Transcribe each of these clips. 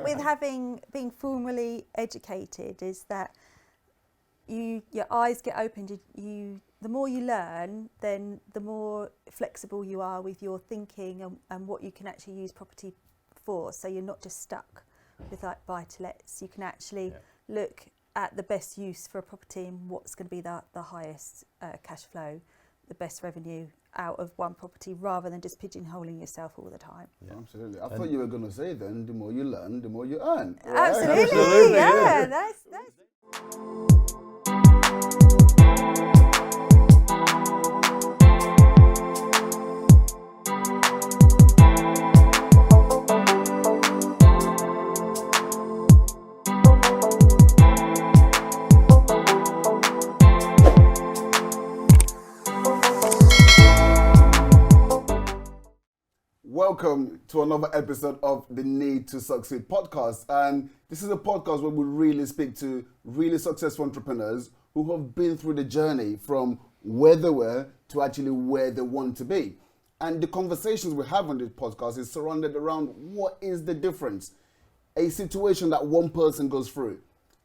with being formally educated is that your eyes get opened. The more you learn, then the more flexible you are with your thinking and what you can actually use property for. So you're not just stuck with like buy-to-lets. You can actually look at the best use for a property and what's going to be the highest cash flow, the best revenue out of one property, rather than just pigeonholing yourself all the time. Yeah, absolutely. I thought you were going to say then, the more you learn, the more you earn. Absolutely, absolutely, yeah. That's Welcome to another episode of the Need to Succeed podcast. And this is a podcast where we really speak to really successful entrepreneurs who have been through the journey from where they were to actually where they want to be. And the conversations we have on this podcast is surrounded around what is the difference? A situation that one person goes through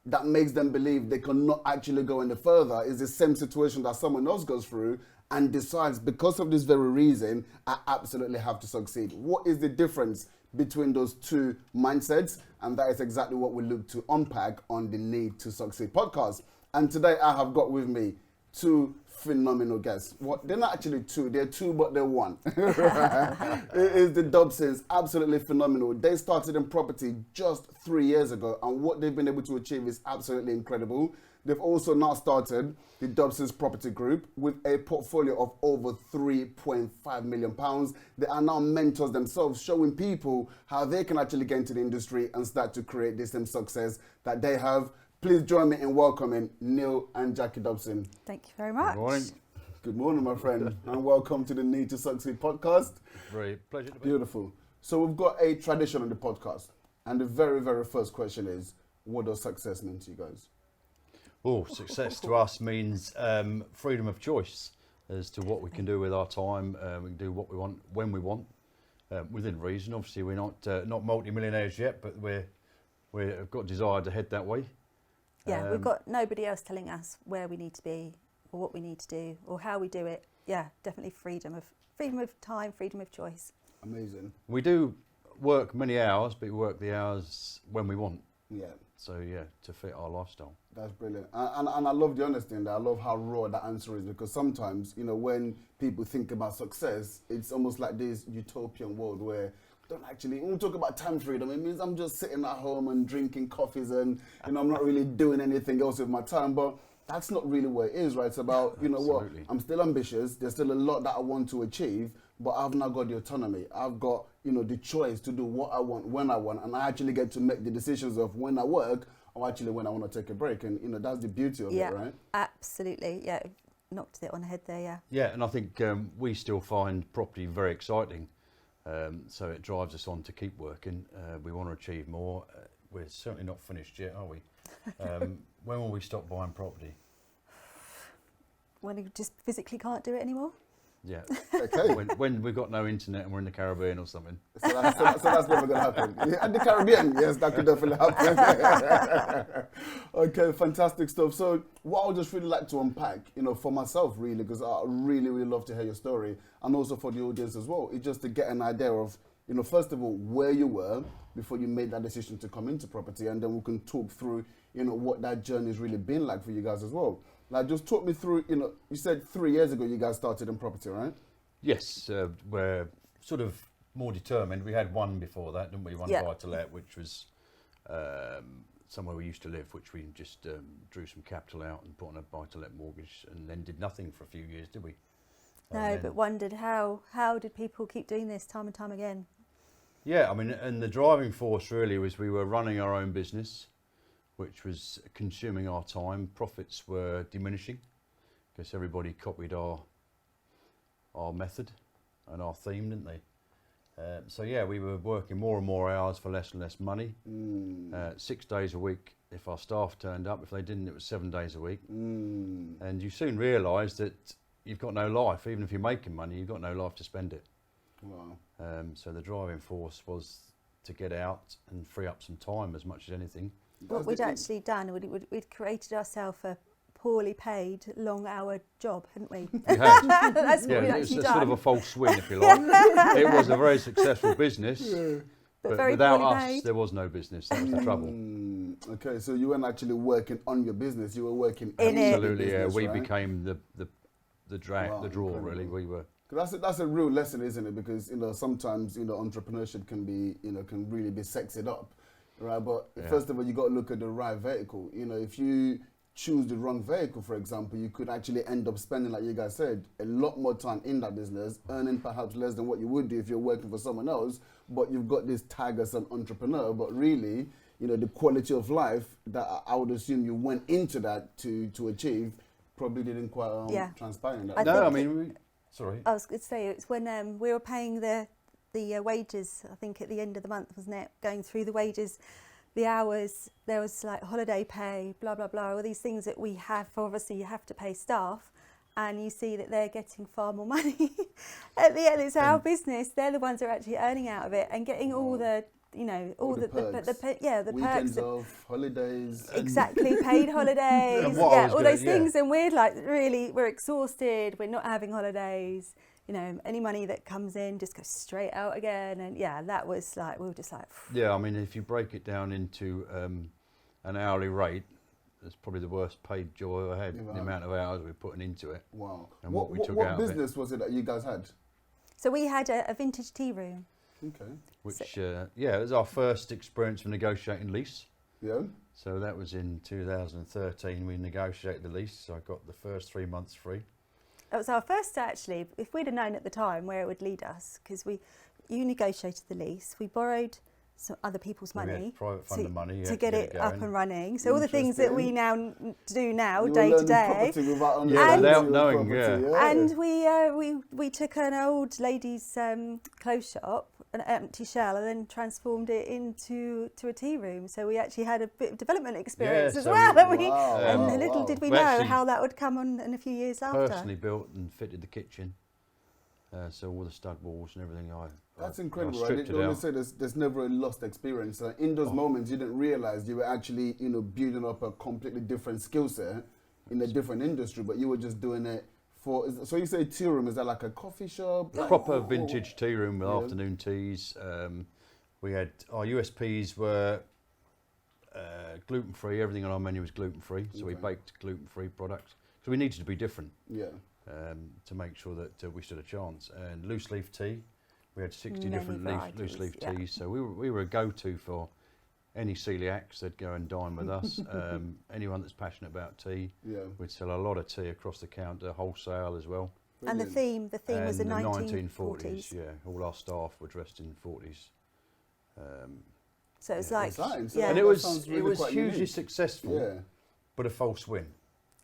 that makes them believe they cannot actually go any further is the same situation that someone else goes through and decides, because of this very reason, I absolutely have to succeed. What is the difference between those two mindsets? And that is exactly what we look to unpack on the Need to Succeed podcast. And today I have got with me two phenomenal guests. They're not actually two, they're two, but they're one. It is the Dobsons, absolutely phenomenal. They started in property just 3 years ago, and what they've been able to achieve is absolutely incredible. They've also now started the Dobson's Property Group with a portfolio of over £3.5 million. They are now mentors themselves, showing people how they can actually get into the industry and start to create the same success that they have. Please join me in welcoming Neil and Jacqui Dobson. Thank you very much. Good morning. Good morning, my friend, and welcome to the Need to Succeed podcast. Very pleasure to be Beautiful. So we've got a tradition on the podcast, and the very, very first question is, what does success mean to you guys? Oh, success to us means freedom of choice as to what we can do with our time. We can do what we want, when we want, within reason. Obviously, we're not multi-millionaires yet, but we've got desire to head that way. Yeah, we've got nobody else telling us where we need to be or what we need to do or how we do it. Yeah, definitely freedom of time, freedom of choice. Amazing. We do work many hours, but we work the hours when we want. Yeah. So yeah, to fit our lifestyle. That's brilliant. And I love the honesty in that. I love how raw that answer is, because sometimes, when people think about success, it's almost like this utopian world where don't actually, when we talk about time freedom, it means I'm just sitting at home and drinking coffees and, I'm not really doing anything else with my time. But that's not really what it is, right? It's about, what, I'm still ambitious. There's still a lot that I want to achieve, but I've now got the autonomy. I've got, the choice to do what I want, when I want, and I actually get to make the decisions of when I work or actually when I want to take a break. And, that's the beauty of it, right? Absolutely. Yeah, knocked it on the head there, yeah. Yeah, and I think we still find property very exciting. So it drives us on to keep working. We want to achieve more. We're certainly not finished yet, are we? When will we stop buying property? When you just physically can't do it anymore? Yeah. Okay. When we've got no internet and we're in the Caribbean or something. So that's never going to happen. And the Caribbean, yes, that could definitely happen. Okay, fantastic stuff. So what I would just really like to unpack, for myself really, because I really, really love to hear your story, and also for the audience as well, is just to get an idea of, first of all, where you were before you made that decision to come into property, and then we can talk through, what that journey has really been like for you guys as well. Like, just talk me through, you said 3 years ago you guys started in property, right? Yes, we're sort of more determined. We had one before that, didn't we? One buy-to-let, which was somewhere we used to live, which we just drew some capital out and put on a buy-to-let mortgage, and then did nothing for a few years, did we? No, but wondered how did people keep doing this time and time again? Yeah, I mean, and the driving force really was we were running our own business, which was consuming our time. Profits were diminishing because everybody copied our method and our theme, didn't they? So yeah, we were working more and more hours for less and less money. 6 days a week if our staff turned up. If they didn't, it was 7 days a week. And you soon realise that you've got no life. Even if you're making money, you've got no life to spend it. Wow. So the driving force was to get out and free up some time as much as anything. What we'd actually done, we'd created ourselves a poorly paid, long-hour job, hadn't we? We had. That's what we'd it was actually sort of done. a false win, if you like. It was a very successful business, But very without poorly us, paid. there was no business. That was the trouble. Okay, so you weren't actually working on your business; you were working In it. Absolutely, yeah. business, We right? became the Wow, draw. incredible. Really, we were. 'Cause that's a real lesson, isn't it? Because sometimes entrepreneurship can be can really be sexed up, right? But first of all, you got to look at the right vehicle. If you choose the wrong vehicle, for example, you could actually end up spending, like you guys said, a lot more time in that business, earning perhaps less than what you would do if you're working for someone else. But you've got this tag as an entrepreneur. But really, the quality of life that I would assume you went into that to achieve probably didn't quite transpire in that. I No, think sorry. I was going to say, it's when we were paying the wages, I think at the end of the month, wasn't it? Going through the wages, the hours, there was like holiday pay, blah, blah, blah, all these things that we have. Obviously, you have to pay staff, and you see that they're getting far more money. At the end, it's our business. They're the ones who are actually earning out of it and getting all the, all the perks. the Weekends perks. off, holidays. Exactly, paid holidays, And what I was all gonna- those things, and we're like, really, we're exhausted, we're not having holidays, any money that comes in just goes straight out again, and that was like, we were just like, Yeah, I mean, if you break it down into an hourly rate, it's probably the worst paid job I ever had. Yeah, The amount of hours we're putting into it. Wow. And what we took what out of it. business was it that you guys had? So we had a vintage tea room. Okay. Which, it was our first experience of negotiating lease. Yeah. So that was in 2013. We negotiated the lease. So I got the first 3 months free. It was our first, actually, if we'd have known at the time where it would lead us, because you negotiated the lease, we borrowed some other people's We had money private funded money to get it up going. and running. So all the things that we do now, You were day to learning day. property without Yeah, understanding without your knowing, property, And we took an old lady's clothes shop, an empty shell, and then transformed it into a tea room. So we actually had a bit of development experience as so well. Wow, And wow, little wow. did we We know actually how that would come on in a few years after. Personally built and fitted the kitchen. So all the stud walls and everything. That's I incredible, right? stripped They it always out. say there's never a lost experience. In those moments, you didn't realize you were actually, building up a completely different skill set in a different industry, but you were just doing it for. So you say tea room? Is that like a coffee shop? Proper vintage tea room with Yeah. afternoon teas. We had our USPs were gluten free. Everything on our menu was gluten free. So we Okay. baked gluten free products. So we needed to be different Yeah. to make sure that we stood a chance. And loose leaf tea. We had 60 Many different varieties, loose leaf yeah. teas. So we were a go-to for any celiacs. They'd go and dine with us. Anyone that's passionate about tea. Yeah. We'd sell a lot of tea across the counter, wholesale as well. And the Brilliant. theme was the And 1940s. Yeah, all our staff were dressed in 40s. So it's Yeah. like, Exciting. So yeah, And that it was sounds really quite hugely unique. successful, Yeah. but a false win.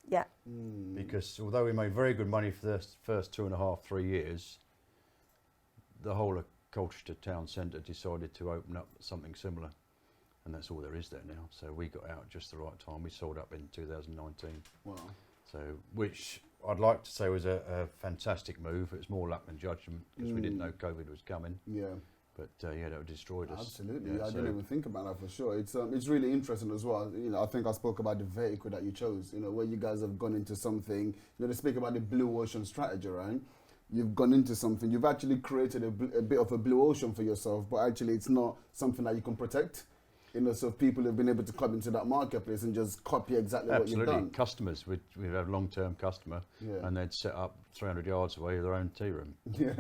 yeah. Because although we made very good money for the first 2.5, 3 years, the whole of Colchester town centre decided to open up something similar. And that's all there is there now. So we got out just the right time. We sold up in 2019. Wow. So, which I'd like to say was a fantastic move. It was more luck than judgment because we didn't know COVID was coming. Yeah. But that destroyed us. Absolutely, Yeah, I so- didn't even think about that for sure. It's really interesting as well. I think I spoke about the vehicle that you chose. Where you guys have gone into something. They speak about the blue ocean strategy, right? You've gone into something. You've actually created a bit of a blue ocean for yourself, but actually it's not something that you can protect. So people have been able to come into that marketplace and just copy exactly what you've Absolutely. done. Customers, we'd have a long-term customer, Yeah. and they'd set up 300 yards away their own tea room. Yeah.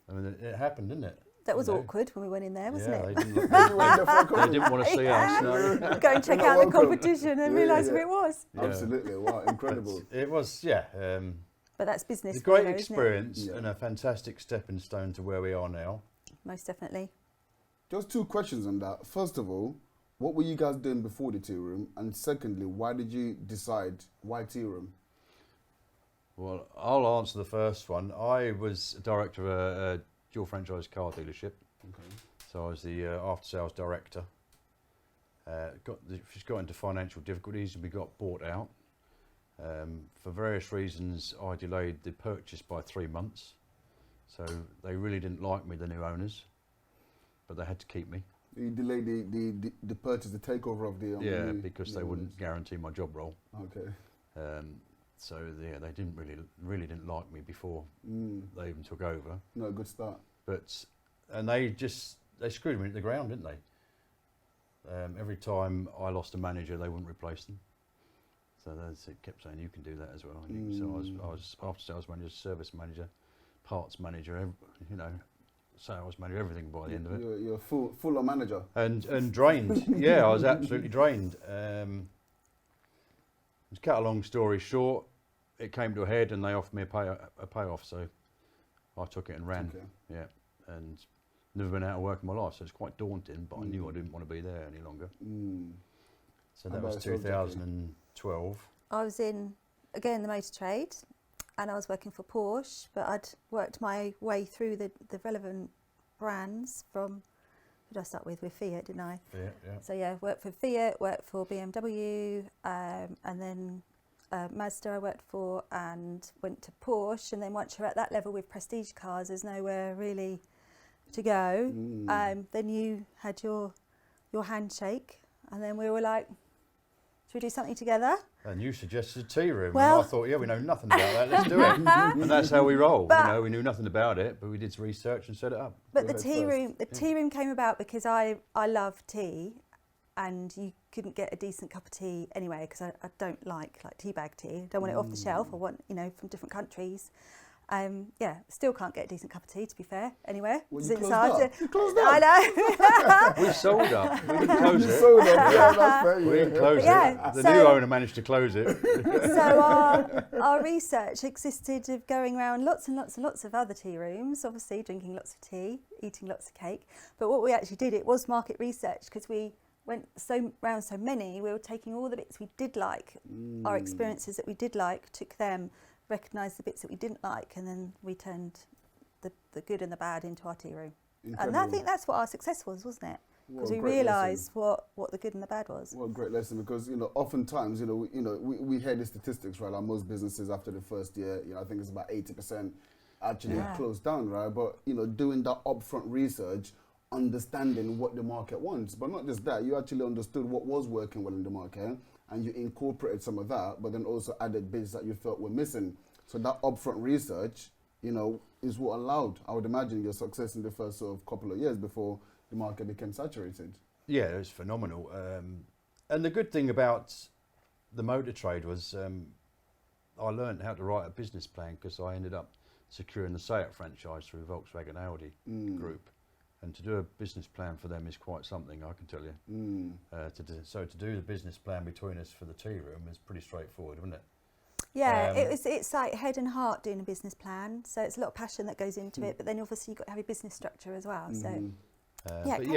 I mean, it happened, didn't it? That was You know? awkward when we went in there, wasn't Yeah, it? they didn't, You went there for a they coffee. didn't want to see us. No. Go and check You're out the welcome. competition and Yeah, realise yeah. who it was. Yeah. Absolutely. Wow, incredible. But it was, yeah. But that's business. It's a great for you, isn't it? experience Yeah. and a fantastic stepping stone to where we are now. Most definitely. Just two questions on that. First of all, what were you guys doing before the tea room? And secondly, why did you decide why tea room? Well, I'll answer the first one. I was a director of a dual franchise car dealership. Okay. So I was the after-sales director. Just got into financial difficulties and we got bought out. For various reasons, I delayed the purchase by 3 months. So they really didn't like me, the new owners, but they had to keep me. You delayed the purchase, the takeover of the... because they wouldn't guarantee my job role. Okay. So yeah, they didn't really didn't like me before they even took over. No, good start. And they screwed me into the ground, didn't they? Every time I lost a manager, they wouldn't replace them. So they kept saying, you can do that as well. So I was after sales manager, service manager, parts manager, sales manager, everything by the end of it. You're a full-on manager. And drained. Yeah, I was absolutely drained. To cut a long story short, it came to a head and they offered me a payoff. So I took it and ran. Okay. Yeah, and never been out of work in my life, so it's quite daunting, but I knew I didn't want to be there any longer. So that was 2012. I was in, again, the motor trade, and I was working for Porsche, but I'd worked my way through the relevant brands from, who did I start with Fiat, didn't I? Fiat, yeah. So yeah, worked for Fiat, worked for BMW, and then Mazda I worked for, and went to Porsche, and then once you're at that level with prestige cars, there's nowhere really to go. Then you had your handshake, and then we were like, should we do something together? And you suggested a tea room, Well, and I thought, yeah, we know nothing about that, let's do it. And that's how we roll. We knew nothing about it, but we did some research and set it up. But the tea room came about because I love tea, and you couldn't get a decent cup of tea anyway, because I don't like tea bag tea. I don't want it off the shelf. I want, from different countries. Still can't get a decent cup of tea, to be fair, anywhere. Well, It's you closed inside. up. You closed up. I know. We sold up. We didn't close it. Sold up. Yeah, that's fair. We didn't close Yeah, it. The so- new owner managed to close it. So our research existed of going around lots and lots and lots of other tea rooms, obviously drinking lots of tea, eating lots of cake. But what we actually did, it was market research, because we went round so many, we were taking all the bits we did like, our experiences that we did like, took them, recognised the bits that we didn't like, and then we turned the good and the bad into our tea room. Incredible. And I think that's what our success was, wasn't it? What Because a we great realised what the good and the bad was. What a great lesson, because oftentimes we hear the statistics, right? Like most businesses after the first year, I think it's about 80% actually closed down, right? But doing that upfront research, understanding what the market wants, but not just that, you actually understood what was working well in the market, and you incorporated some of that, but then also added bits that you felt were missing. So that upfront research, is what allowed, I would imagine, your success in the first sort of couple of years before the market became saturated. Yeah, it was phenomenal. And the good thing about the motor trade was I learned how to write a business plan, because I ended up securing the SEAT franchise through Volkswagen Audi Group. And to do a business plan for them is quite something, I can tell you. To do the business plan between us for the tea room is pretty straightforward, isn't it? Yeah, it's like head and heart doing a business plan. So it's a lot of passion that goes into it, but then obviously you've got to have your business structure as well. So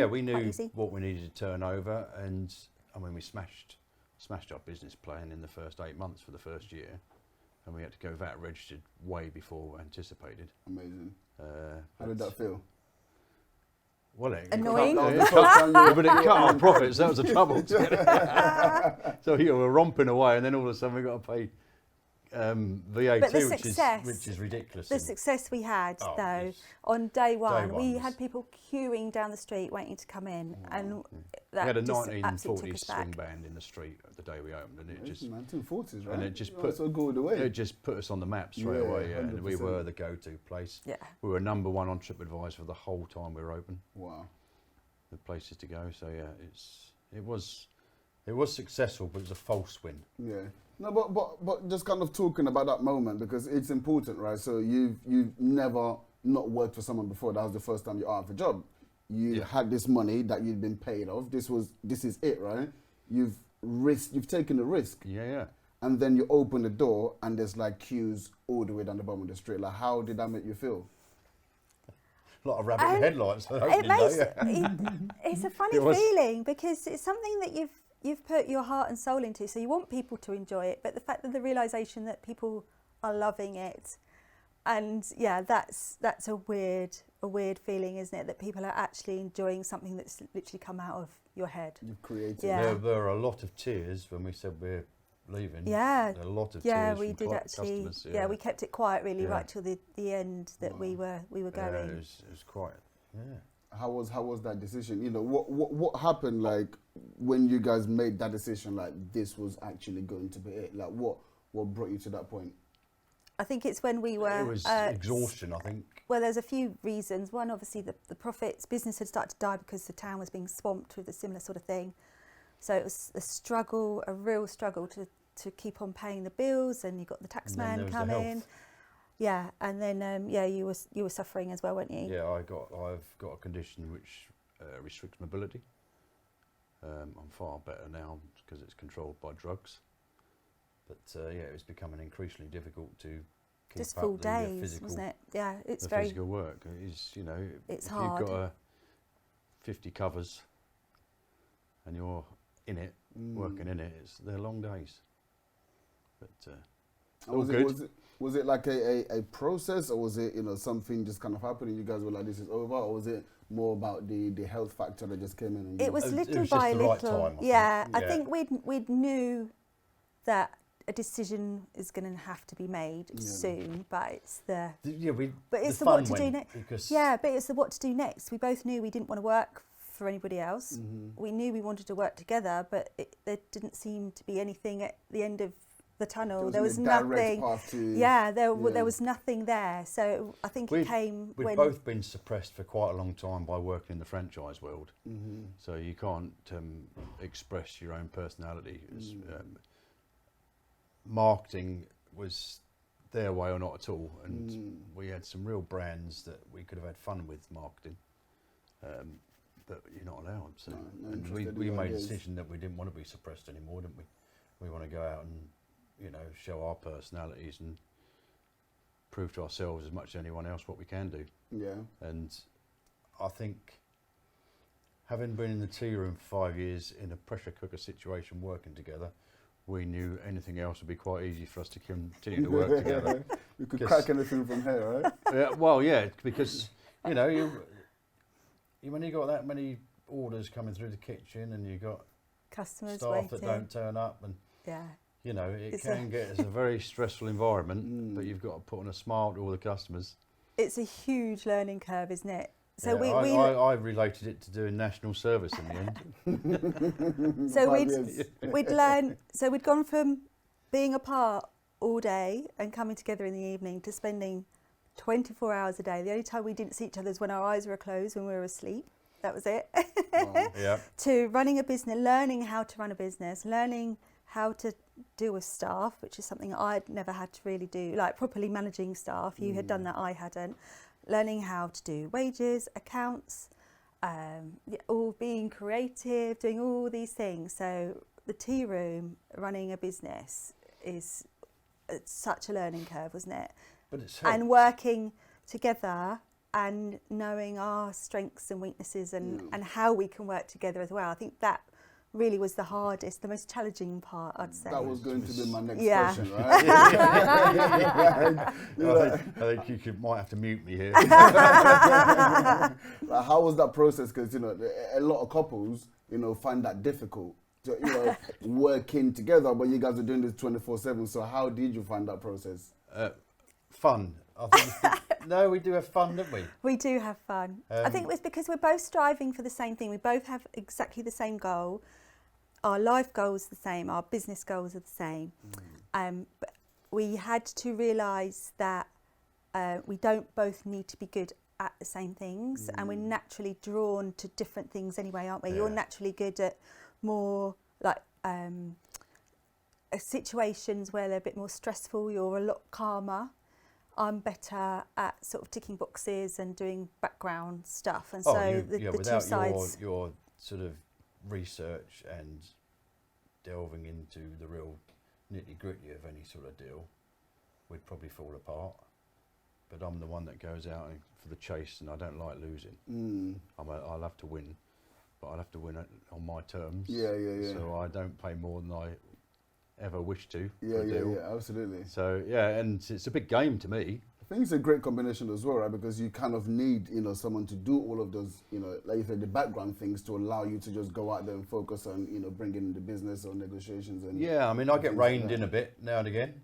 we knew what we needed to turn over, and I mean, we smashed our business plan in the first 8 months for the first year, and we had to go VAT registered way before anticipated. Amazing. How did that feel? Well, it Annoying. but it cut our profits. That was the trouble. So you were romping away, and then all of a sudden we got to pay VAT, which is ridiculous. The success we had, on day one, we had people queuing down the street waiting to come in, and that we had a just 1940s absolutely took us swing back. band in the street the day we opened, and it just 1940s, right? and it just put us on the map straight away, and we were the go-to place. Yeah. We were number one on TripAdvisor the whole time we were open. Wow. The places to go. So yeah, it was successful, but it was a false win. Yeah. No, but just kind of talking about that moment, because it's important, right? So you've never not worked for someone before. That was the first time you out of a job. You had this money that you'd been paid off. This is it, right? You've taken a risk. Yeah. And then you open the door and there's like queues all the way down the bottom of the street. Like, how did that make you feel? A lot of rabbit headlights for opening day. It's a funny feeling, because it's something that you've put your heart and soul into, so you want people to enjoy it, but the fact that the realisation that people are loving it, and that's a weird feeling, isn't it, that people are actually enjoying something that's literally come out of your head. You've created. Yeah. There were a lot of tears when we said we're leaving. Yeah. A lot of tears. Yeah, we from did actually. customers, Yeah, we kept it quiet really Yeah. right till the end that we were going. It was quite. Yeah. How was that decision? You know, what happened, like, when you guys made that decision, like, this was actually going to be it? Like, what brought you to that point? I think it's when we were... It was exhaustion, I think. Well, there's a few reasons. One, obviously, the business had started to die because the town was being swamped with a similar sort of thing. So it was a real struggle to keep on paying the bills, and you got the tax man coming. Yeah, and then you were suffering as well, weren't you? Yeah, I've got a condition which restricts mobility. I'm far better now because it's controlled by drugs. But it was becoming increasingly difficult to keep just up full the days, physical, wasn't it? Yeah, it's the very physical work. It is, you know, it's if hard. you've got 50 covers and you're in it, working in it, they're long days. But all good. Was it like a process, or was it, you know, something just kind of happened and you guys were like, this is over, or was it more about the health factor that just came in? And it was little just by the little. right time, I think we'd knew that a decision is going to have to be made soon, but it's the what to do next. Yeah, but it's the what to do next. We both knew we didn't want to work for anybody else. We knew we wanted to work together, but there didn't seem to be anything at the end of the tunnel. There was nothing. There was nothing there. So I think it came when... We've both been suppressed for quite a long time by working in the franchise world. So you can't express your own personality. Marketing was their way or not at all, and we had some real brands that we could have had fun with marketing, but you're not allowed. So, and we made a decision that we didn't want to be suppressed anymore, didn't we? We want to go out and, you know, show our personalities and prove to ourselves as much as anyone else what we can do. Yeah. And I think, having been in the tea room for 5 years in a pressure cooker situation, working together, we knew anything else would be quite easy for us to continue to work together. You could crack anything from here, right? Because, you know, when you got that many orders coming through the kitchen and you got customers staff waiting that don't turn up, and you know, it it's can get as a very stressful environment, but you've got to put on a smile to all the customers. It's a huge learning curve, isn't it? So I related it to doing national service in the end. So we'd learned. So we'd gone from being apart all day and coming together in the evening to spending 24 hours a day. The only time we didn't see each other was when our eyes were closed, when we were asleep. That was it. Wow. To running a business, learning how to run a business, learning how to deal with staff, which is something I'd never had to really do, like properly managing staff. You had done that, I hadn't. Learning how to do wages, accounts, all being creative, doing all these things. So the tea room, running a business, it's such a learning curve, wasn't it? But it's helped. And working together and knowing our strengths and weaknesses and how we can work together as well. I think that really was the hardest, the most challenging part, I'd say. That was going to be my next Yeah. question, right? I think you might have to mute me here. Like, how was that process? Because, you know, a lot of couples, you know, find that difficult to, you know, working together, but you guys are doing this 24/7. So how did you find that process? Fun. I think no, we do have fun, don't we? We do have fun. I think it was because we're both striving for the same thing. We both have exactly the same goal. Our life goals are the same. Our business goals are the same. But we had to realise that we don't both need to be good at the same things, and we're naturally drawn to different things anyway, aren't we? Yeah. You're naturally good at more like situations where they're a bit more stressful. You're a lot calmer. I'm better at sort of ticking boxes and doing background stuff, and so the without two sides. your sort of research and delving into the real nitty gritty of any sort of deal, we'd probably fall apart. But I'm the one that goes out for the chase, and I don't like losing. I'll have to win, but I'll have to win on my terms. Yeah. So I don't pay more than I ever wish to. Yeah, absolutely. So and it's a big game to me. I think it's a great combination as well, right? Because you kind of need, you know, someone to do all of those, you know, like you said, the background things to allow you to just go out there and focus on, you know, bringing in the business or negotiations. And I mean, I get reined in a bit now and again.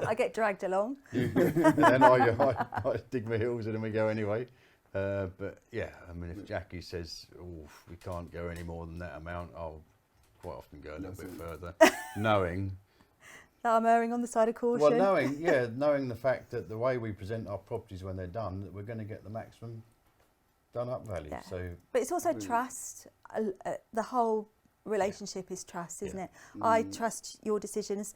I get dragged along. And then I dig my heels in and we go anyway. But yeah, I mean, if Jacqui says, "Oh, we can't go any more than that amount," I'll quite often go a little bit further, knowing That I'm erring on the side of caution. well, knowing the fact that the way we present our properties when they're done, that we're going to get the maximum done up value. Yeah. So, But it's also trust. The whole relationship is trust, isn't it? I trust your decisions.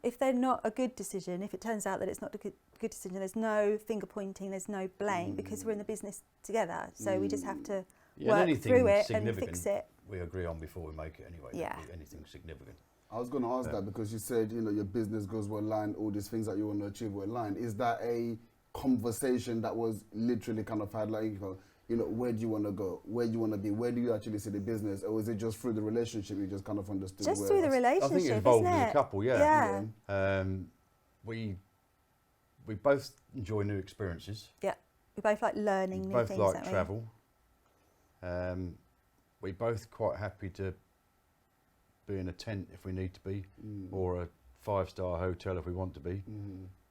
If they're not a good decision, if it turns out that it's not a good decision, there's no finger pointing, there's no blame, because we're in the business together. So we just have to work through it and fix it. We agree on before we make it anyway. Yeah. Anything significant. I was going to ask that because you said, your business goals were aligned, all these things that you want to achieve were aligned. Is that a conversation that was literally kind of had, like, where do you want to go? Where do you want to be? Where do you actually see the business? Or is it just through the relationship you just kind of understood? Just through the relationship, I think it evolved isn't it? as a couple, Yeah. We both enjoy new experiences. Yeah. We both like learning new Both things, like don't we? travel. We're both quite happy to be in a tent if we need to be, or a 5-star hotel if we want to be.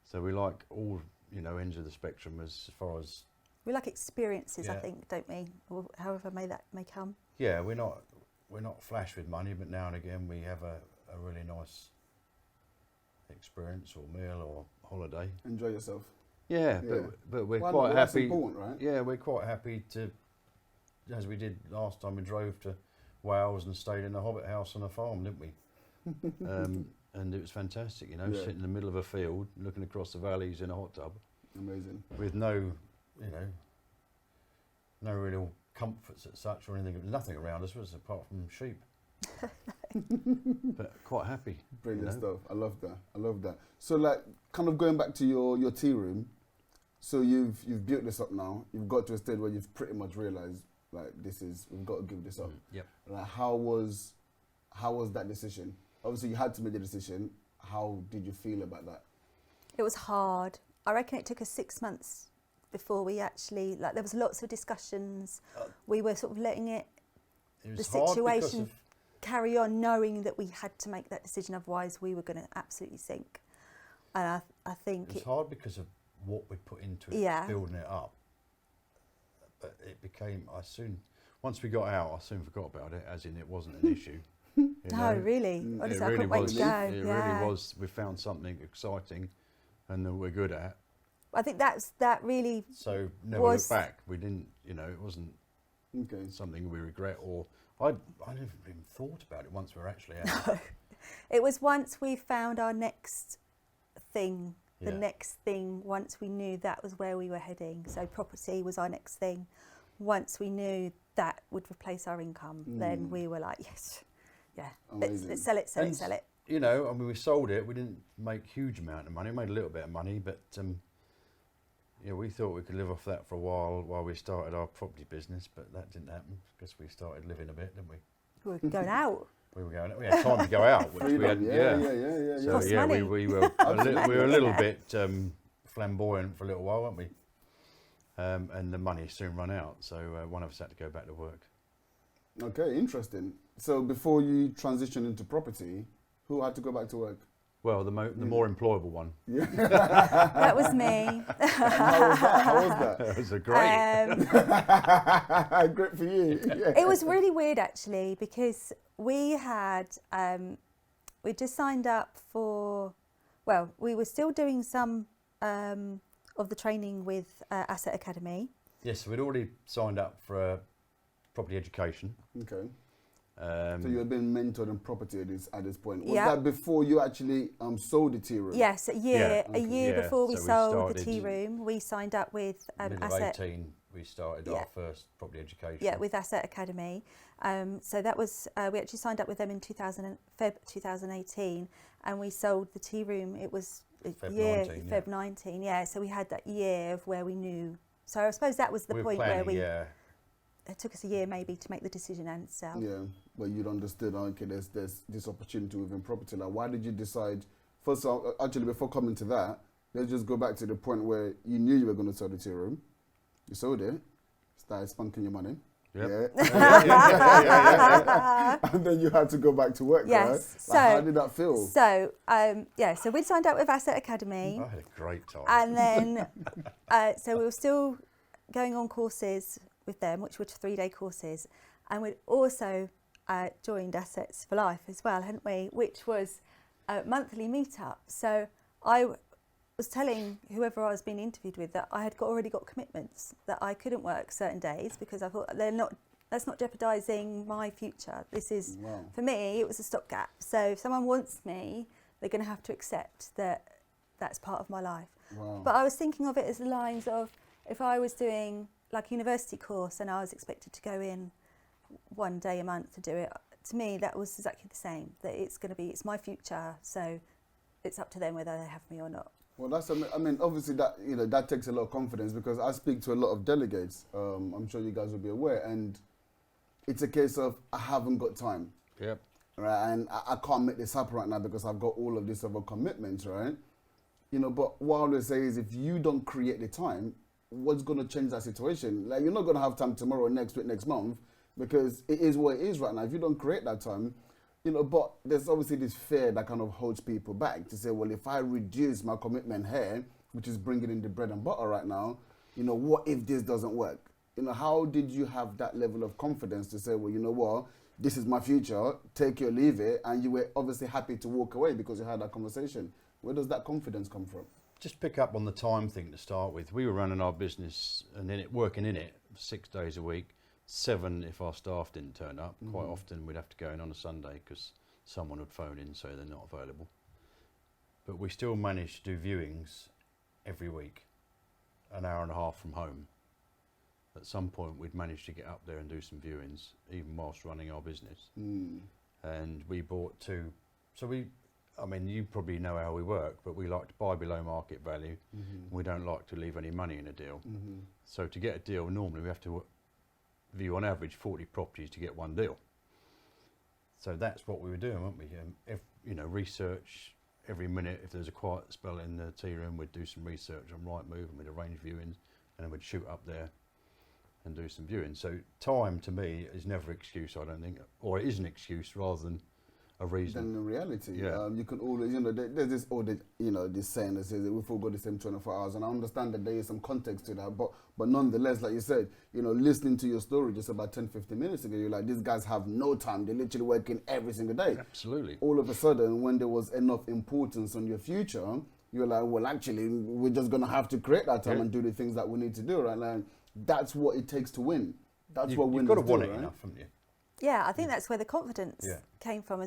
So we like all ends of the spectrum as far as. We like experiences, I Yeah. think, don't we? Or however that may come. Yeah, we're not flash with money, but now and again we have a really nice experience or meal or holiday. Enjoy yourself. Yeah, Yeah. but we're Why quite not? That's happy. important, right? Yeah, we're quite happy to, as we did last time, we drove to Wales and stayed in a hobbit house on a farm, didn't we? And it was fantastic, Yeah. sitting in the middle of a field, looking across the valleys in a hot tub, Amazing. with no real comforts as such or anything. Nothing around us was apart from sheep. But quite happy. Brilliant stuff. I love that. So, like, kind of going back to your tea room. So you've built this up now. You've got to a stage where you've pretty much realised, like, we've got to give this up. Yep. Like, how was that decision? Obviously, you had to make the decision. How did you feel about that? It was hard. I reckon it took us 6 months before we actually, there was lots of discussions. We were sort of letting the was hard situation carry on, knowing that we had to make that decision, otherwise we were going to absolutely sink. And I think it was hard because of what we put into it, Yeah. building it up. But it became, once we got out, I soon forgot about it, as in it wasn't an issue. No, really. Honestly, I couldn't wait to go. It really was. We found something exciting and that we're good at. I think that really So never look back. We didn't, it wasn't something we regret, or I never even thought about it once we were actually out. No. It was once we found our next thing, the Yeah. next thing, once we knew that was where we were heading. So property was our next thing. Once we knew that would replace our income, then we were like, yes, yeah, let's sell it. I mean, we sold it. We didn't make huge amount of money. We made a little bit of money, but we thought we could live off that for a while we started our property business, but that didn't happen because we started living a bit, didn't we? We were going out. We had time to go out, which we had. Yeah. So Cost money. we were a little bit flamboyant for a little while, weren't we? And the money soon ran out, so one of us had to go back to work. Okay, interesting. So before you transitioned into property, who had to go back to work? Well, the more employable one. Yeah. That was me. How was that? That was a great. Great for you. Yeah. It was really weird actually, because we had we just signed up for, we were still doing some of the training with Asset Academy. Yes, we'd already signed up for property education. Okay. So you had been mentored in property at this point. Was Yeah. that before you actually sold the tea room? Yes, a year Yeah, before we so we sold the started tea room, we signed up with Middle of Asset. 18, we started Yeah. our first property education. Yeah, with Asset Academy. So that was we actually signed up with them in Feb 2018, and we sold the tea room. It was Feb 19. Yeah, so we had that year of where we knew. So I suppose that was the point where we. It took us a year maybe to make the decision and sell. Yeah, but you'd understood. Okay, there's this opportunity within property. Like, why did you decide? First of all, actually, before coming to that, let's just go back to the point where you knew you were going to sell the tea room. You sold it, started spunking your money. Yep. Yeah. And then you had to go back to work, Yes. right? So Like, how did that feel? So so we'd signed up with Asset Academy, I had a great time. and then so we were still going on courses with them, which were 3-day courses, and we'd also joined Assets for Life as well, hadn't we? Which was a monthly meetup. So I was telling whoever I was being interviewed with that I had already got commitments, that I couldn't work certain days because I thought that's not jeopardising my future. This is, for me, it was a stopgap. So if someone wants me, they're going to have to accept that that's part of my life. Wow. But I was thinking of it as the lines of, if I was doing like a university course and I was expected to go in 1 day a month to do it, to me that was exactly the same, that it's my future, so it's up to them whether they have me or not. Well, obviously that takes a lot of confidence, because I speak to a lot of delegates. I'm sure you guys will be aware, and it's a case of I haven't got time. Yep. Right, and I can't make this happen right now because I've got all of these other commitments, right? But what I always say is, if you don't create the time, what's going to change that situation? Like, you're not going to have time tomorrow, next week, next month, because it is what it is right now. If you don't create that time, but there's obviously this fear that kind of holds people back to say, well, if I reduce my commitment here, which is bringing in the bread and butter right now, what if this doesn't work? How did you have that level of confidence to say, well, you know what, this is my future, take it or leave it, and you were obviously happy to walk away because you had that conversation? Where does that confidence come from? Just pick up on the time thing to start with. We were running our business and then working in it 6 days a week, 7 if our staff didn't turn up. Quite often we'd have to go in on a Sunday because someone would phone in, so they're not available. But we still managed to do viewings every week, an hour and a half from home. At some point we'd managed to get up there and do some viewings, even whilst running our business. And we bought 2. So you probably know how we work, but we like to buy below market value. We don't like to leave any money in a deal. So to get a deal, normally we have to view on average 40 properties to get one deal. So that's what we were doing, weren't we? Research every minute. If there's a quiet spell in the tea room, we'd do some research on Rightmove and we'd arrange viewings, and then we'd shoot up there and do some viewings. So time to me is never an excuse, I don't think, or it is an excuse rather than a reason. Than the reality. Yeah. You can always, there's this this saying that says that we've all got the same 24 hours, and I understand that there is some context to that, but nonetheless, like you said, listening to your story just about 10-15 minutes ago, you're like, these guys have no time, they're literally working every single day. Absolutely. All of a sudden, when there was enough importance on your future, you're like, well, actually, we're just going to have to create that time and do the things that we need to do, right? Like, that's what it takes to win. That's what winners do, you've got to want it right? enough, haven't you? Yeah, I think that's where the confidence came from,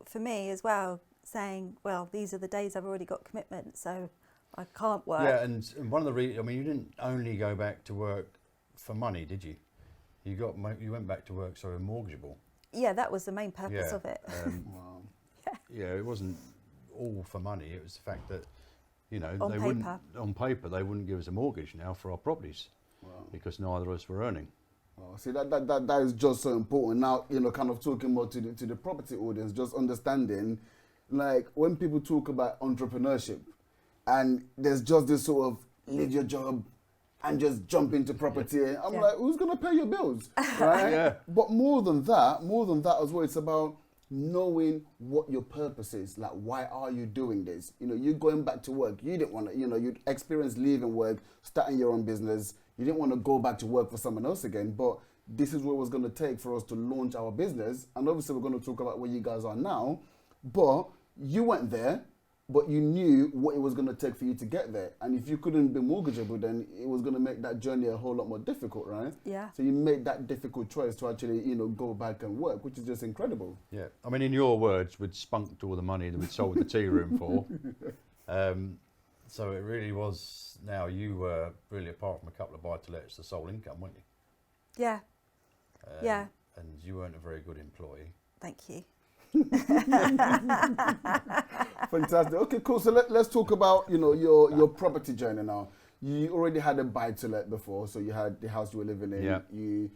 for me as well, saying, well, these are the days I've already got commitments, so I can't work. Yeah, and one of the reasons, you didn't only go back to work for money, did you? You went back to work so mortgageable. Yeah, that was the main purpose of it. Wow. Yeah, it wasn't all for money. It was the fact that, On paper, they wouldn't give us a mortgage now for our properties because neither of us were earning. Oh, see, that is just so important. Now, kind of talking more to the property audience, just understanding, like, when people talk about entrepreneurship, and there's just this sort of leave your job and just jump into property. I'm like, who's going to pay your bills, right? But more than that as well, it's about knowing what your purpose is. Like, why are you doing this? You're going back to work. You didn't want to, you'd experienced leaving work, starting your own business. You didn't want to go back to work for someone else again, but this is what it was going to take for us to launch our business. And obviously we're going to talk about where you guys are now, but you went there, but you knew what it was going to take for you to get there. And if you couldn't be mortgageable, then it was going to make that journey a whole lot more difficult, right? Yeah. So you made that difficult choice to actually, go back and work, which is just incredible. Yeah. In your words, we'd spunked all the money that we'd sold the tea room for. So it really was, now you were really, apart from a couple of buy-to-lets, the sole income, weren't you? Yeah. And you weren't a very good employee. Thank you. Fantastic. Okay, cool. So let's talk about, your property journey now. You already had a buy-to-let before, so you had the house you were living in. Yeah. You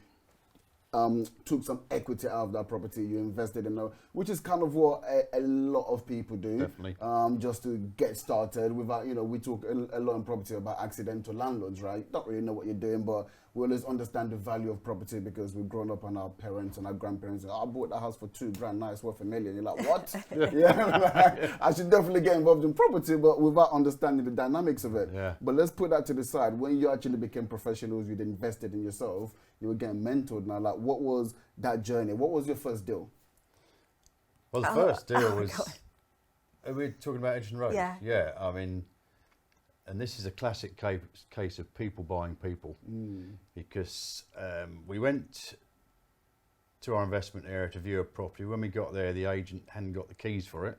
took some equity out of that property, you invested in it, which is kind of what a lot of people do. Definitely. Just to get started without, we talk a lot in property about accidental landlords, right? You don't really know what you're doing, but we always understand the value of property because we've grown up on our parents and our grandparents. I bought that house for $2,000, now it's worth $1 million. You're like, what? I should definitely get involved in property, but without understanding the dynamics of it. Yeah. But let's put that to the side. When you actually became professionals, you'd invested in yourself, you were getting mentored. Now, like, what was that journey? What was your first deal? Well, the first deal was, are we talking about Edgerton Road? Yeah. Yeah, I mean, and this is a classic case of people buying people, because we went to our investment area to view a property. When we got there, the agent hadn't got the keys for it.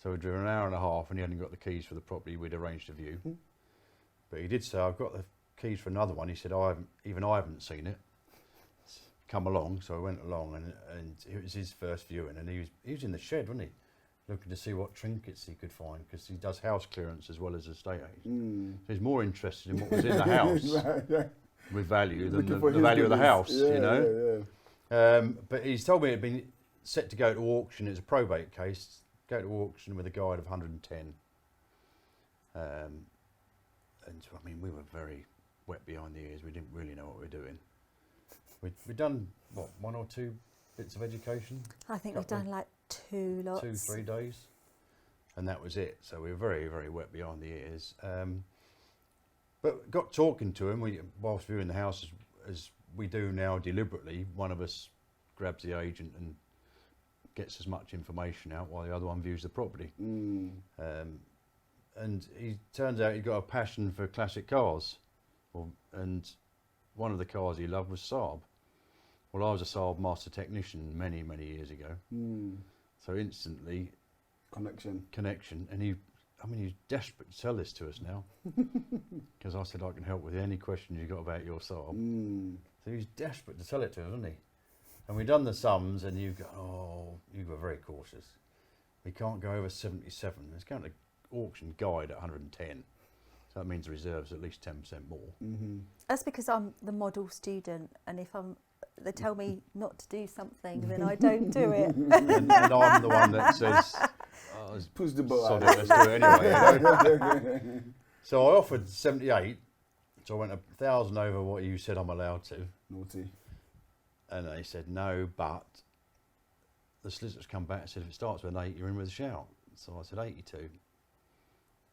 So we drove an hour and a half and he hadn't got the keys for the property we'd arranged to view. But he did say, I've got the keys for another one. He said, I haven't seen it. Come along. So I went along and it was his first viewing, and he was in the shed, wasn't he? Looking to see what trinkets he could find, because he does house clearance as well as estate agent. So he's more interested in what was in the house with value than the value of the house, you know. But he's told me it had been set to go to auction. It's a probate case. Go to auction with a guide of 110. And so, I mean, we were very wet behind the ears. We didn't really know what we were doing. We'd done, what, 1 or 2 bits of education? I think we've done like 2 lots. 2-3 days. And that was it. So we were very, very wet behind the ears. But got talking to him whilst viewing the house, as we do now deliberately. One of us grabs the agent and gets as much information out while the other one views the property. And he turns out he'd got a passion for classic cars. And one of the cars he loved was Saab. Well, I was a Saab master technician many, many years ago. So instantly... Connection. And he's desperate to sell this to us now. Because I said, I can help with any questions you got about your Saab. So he's desperate to sell it to us, wasn't he? And we'd done the sums, and you were very cautious. We can't go over 77. It's going to auction guide at 110. So that means reserves at least 10% more. That's because I'm the model student, and if they tell me not to do something, then I don't do it. and I'm the one that says, push the boat out. Let's do it anyway. You know? So I offered 78, so I went 1,000 over what you said I'm allowed to. Naughty. And they said no, but the solicitors come back and said, if it starts with an 8, you're in with a shout. So I said 82.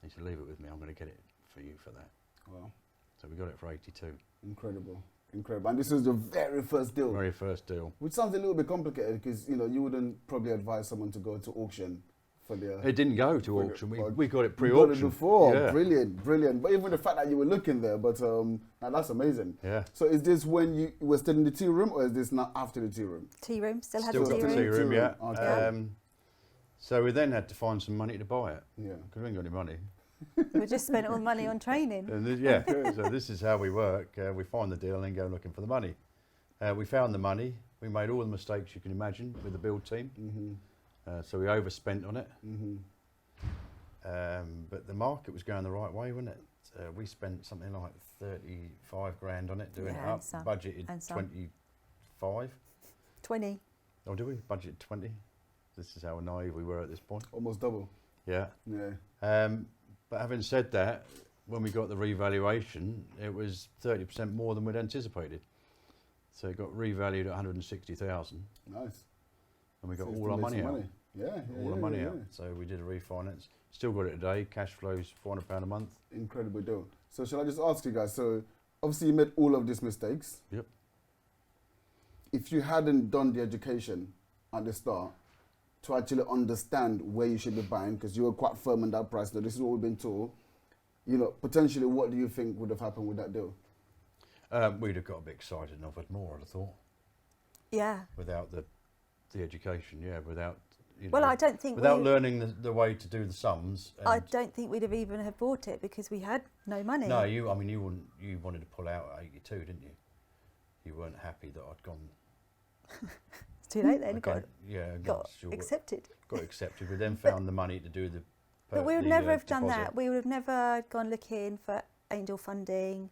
He said, leave it with me, I'm going to get it for you for that. Wow. So we got it for 82. Incredible. And this is the very first deal. Very first deal. Which sounds a little bit complicated, because you wouldn't probably advise someone to go to auction for their... It didn't go to auction. We got it pre-auction. You got it before. Yeah. Brilliant. But even the fact that you were looking there, but now that's amazing. Yeah. So is this when you were still in the tea room, or is this not after the tea room? Tea room, still has Still a tea got the tea room. room, yeah. Okay. So we then had to find some money to buy it. Yeah. Because we ain't got any money. We just spent all the money on training. And so this is how we work. We find the deal and then go looking for the money. We found the money. We made all the mistakes you can imagine with the build team. So we overspent on it. But the market was going the right way, wasn't it? We spent something like 35 grand on it, doing it up. Budgeted 25. 20. Oh, do we? Budgeted 20. This is how naive we were at this point. Almost double. Yeah. But having said that, when we got the revaluation, it was 30% more than we'd anticipated. So it got revalued at 160,000. Nice. And we got all our money out. All our money out. So we did a refinance. Still got it today. Cash flows £400 a month. Incredible deal. So shall I just ask you guys? So obviously you made all of these mistakes. Yep. If you hadn't done the education at the start to actually understand where you should be buying, because you were quite firm on that price, now this is what we've been told, potentially what do you think would have happened with that deal? We'd have got a bit excited and offered more, I'd have thought. Yeah. Without the education, without... Well, I don't think without learning the way to do the sums. I don't think we'd have even have bought it because we had no money. No, you wanted to pull out at 82, didn't you? You weren't happy that I'd gone. It's too late then. Okay. Got accepted. Got accepted. We then found the money to do the. But we would never have done that. We would have never gone looking for angel funding.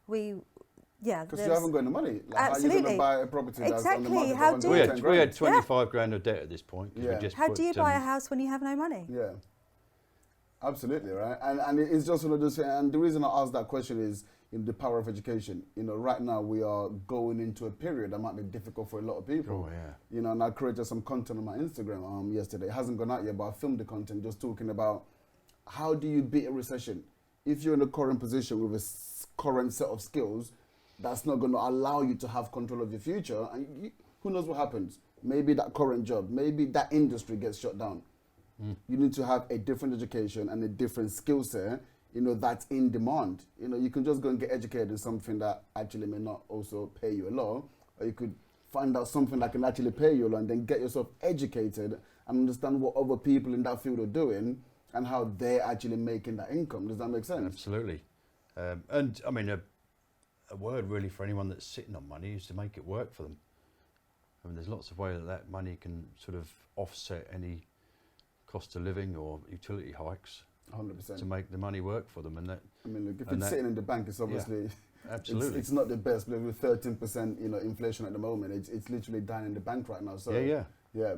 Because you haven't got the money. Like, absolutely. How are you going to buy a property that's on the market How for do 110 grand? We had 25 grand of debt at this point. Yeah. How do you buy a house when you have no money? Yeah. Absolutely, right? And it's just one of those things. And the reason I asked that question is, in the power of education. Right now we are going into a period that might be difficult for a lot of people. Oh, yeah. And I created some content on my Instagram yesterday. It hasn't gone out yet, but I filmed the content just talking about how do you beat a recession. If you're in the current position with a current set of skills, that's not going to allow you to have control of your future. And who knows what happens? Maybe that current job, maybe that industry gets shut down. You need to have a different education and a different skill set, that's in demand. You can just go and get educated in something that actually may not also pay you a lot, or you could find out something that can actually pay you a lot and then get yourself educated and understand what other people in that field are doing and how they're actually making that income. Does that make sense? Absolutely. And I mean, a word really for anyone that's sitting on money is to make it work for them. I mean, there's lots of ways that money can sort of offset any cost of living or utility hikes. 100%. To make the money work for them, and that. I mean, look, if it's sitting in the bank, it's obviously absolutely. It's not the best. But with 13%, inflation at the moment, it's literally down in the bank right now. So yeah.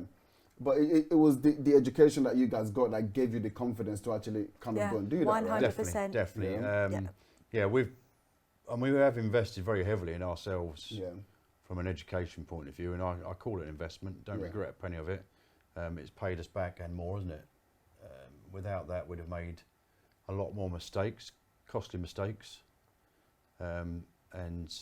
But it was the education that you guys got that gave you the confidence to actually kind of go and do that. 100%. Right? Definitely. We have invested very heavily in ourselves. Yeah. From an education point of view, and I call it an investment. Don't regret a penny of it. It's paid us back and more, isn't it? Without that, we'd have made a lot more mistakes, costly mistakes, and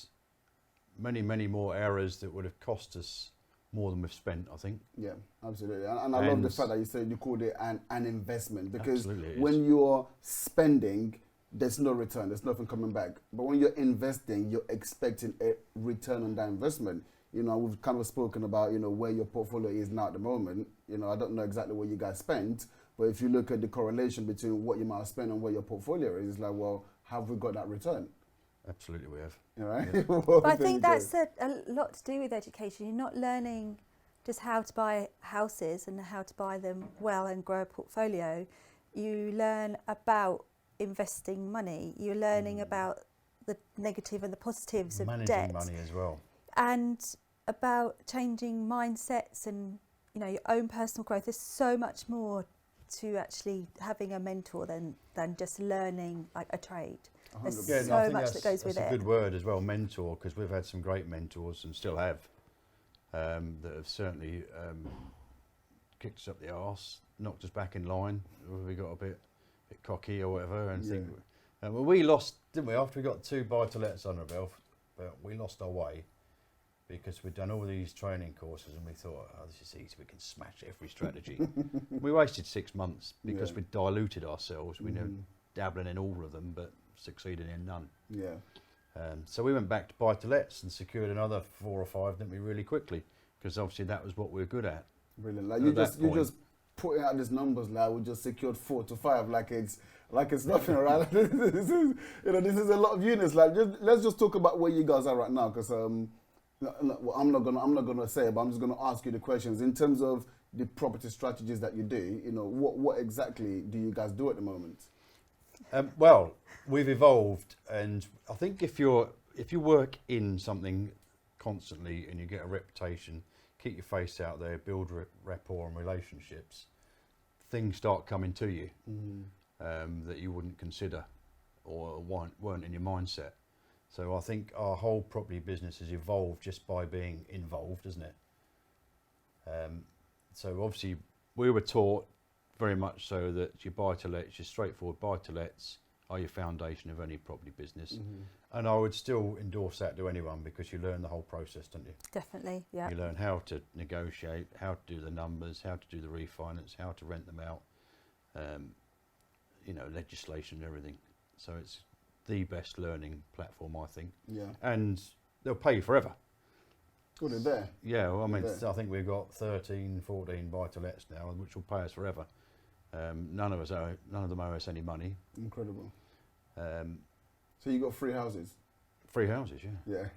many, many more errors that would have cost us more than we've spent, I think. Yeah, absolutely. And I love the fact that you said you called it an investment, because when is. you're spending, there's no return, there's nothing coming back. But when you're investing, you're expecting a return on that investment. We've kind of spoken about, where your portfolio is now at the moment. I don't know exactly what you guys spent, but if you look at the correlation between what you might have spent and where your portfolio is, it's like, well, have we got that return? Absolutely we have. All right. Yeah. But I think that's a lot to do with education. You're not learning just how to buy houses and how to buy them well and grow a portfolio. You learn about investing money. You're learning about the negative and the positives of managing debt. money as well. And about changing mindsets and your own personal growth. There's so much more to actually having a mentor than just learning like a trade. There's so much that goes with it. That's a good word as well, mentor, because we've had some great mentors and still have that have certainly kicked us up the arse, knocked us back in line. We got a bit cocky or whatever, and think. Well, we lost, didn't we? After we got 2 buy-to-lets under our belt, but we lost our way. Because we'd done all these training courses and we thought, oh, this is easy, we can smash every strategy. We wasted 6 months because we diluted ourselves. We were dabbling in all of them, but succeeding in none. Yeah. So we went back to buy-to-lets and secured another 4 or 5, didn't we, really quickly? Because obviously that was what we were good at. Brilliant. Like you just putting out these numbers, like we just secured 4 to 5, like it's nothing, right? This is a lot of units. Like let's just talk about where you guys are right now, because well, I'm not gonna say it, but I'm just gonna ask you the questions in terms of the property strategies that you do. What exactly do you guys do at the moment? Well, we've evolved, and I think if you work in something constantly and you get a reputation, keep your face out there, build rapport and relationships, things start coming to you that you wouldn't consider or weren't in your mindset. So I think our whole property business has evolved just by being involved, isn't it? So obviously we were taught very much so that your buy-to-lets, your straightforward buy-to-lets are your foundation of any property business. And I would still endorse that to anyone, because you learn the whole process, don't you? Definitely, yeah. You learn how to negotiate, how to do the numbers, how to do the refinance, how to rent them out, legislation and everything. So it's the best learning platform, I think. Yeah. And they'll pay you forever. Good, they're there. Yeah, well, I mean, I think we've got 13, 14 buy-to-lets now, which will pay us forever. None of them owe us any money. Incredible. So you got 3 houses? 3 houses, yeah. Yeah.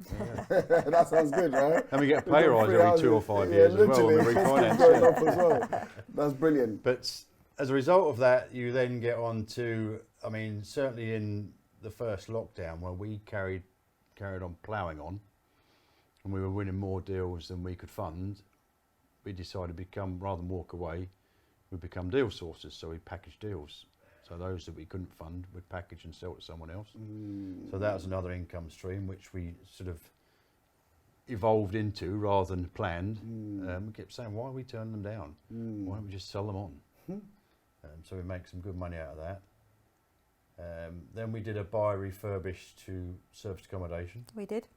That sounds good, right? And we get a pay rise every 2 or 5 years as well. When we refinance. As well. That's brilliant. But as a result of that, you then get on to, I mean, certainly in the first lockdown, where we carried on ploughing on, and we were winning more deals than we could fund, we decided to become, rather than walk away, we become deal sourcers. So we package deals. So those that we couldn't fund, we'd package and sell to someone else. So that was another income stream which we sort of evolved into rather than planned. We kept saying, why are we turning them down? Why don't we just sell them on? So we make some good money out of that. Then we did a buy refurbish to service accommodation. We did.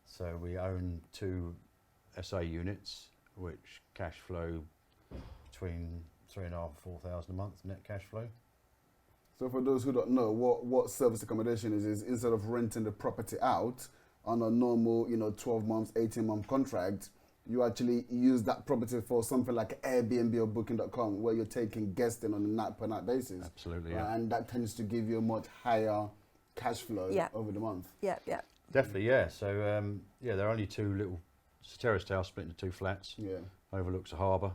So we own 2 SA units, which cash flow between 3,500 and 4,000 a month net cash flow. So for those who don't know, what service accommodation is instead of renting the property out on a normal, 12 months, 18-month contract, you actually use that property for something like Airbnb or Booking.com, where you're taking guests in on a night-per-night basis. Absolutely, right? yeah. And that tends to give you a much higher cash flow over the month. Yeah. Definitely, yeah. So, there are only 2 little, it's a terraced house split into 2 flats. Yeah. Overlooks a harbour.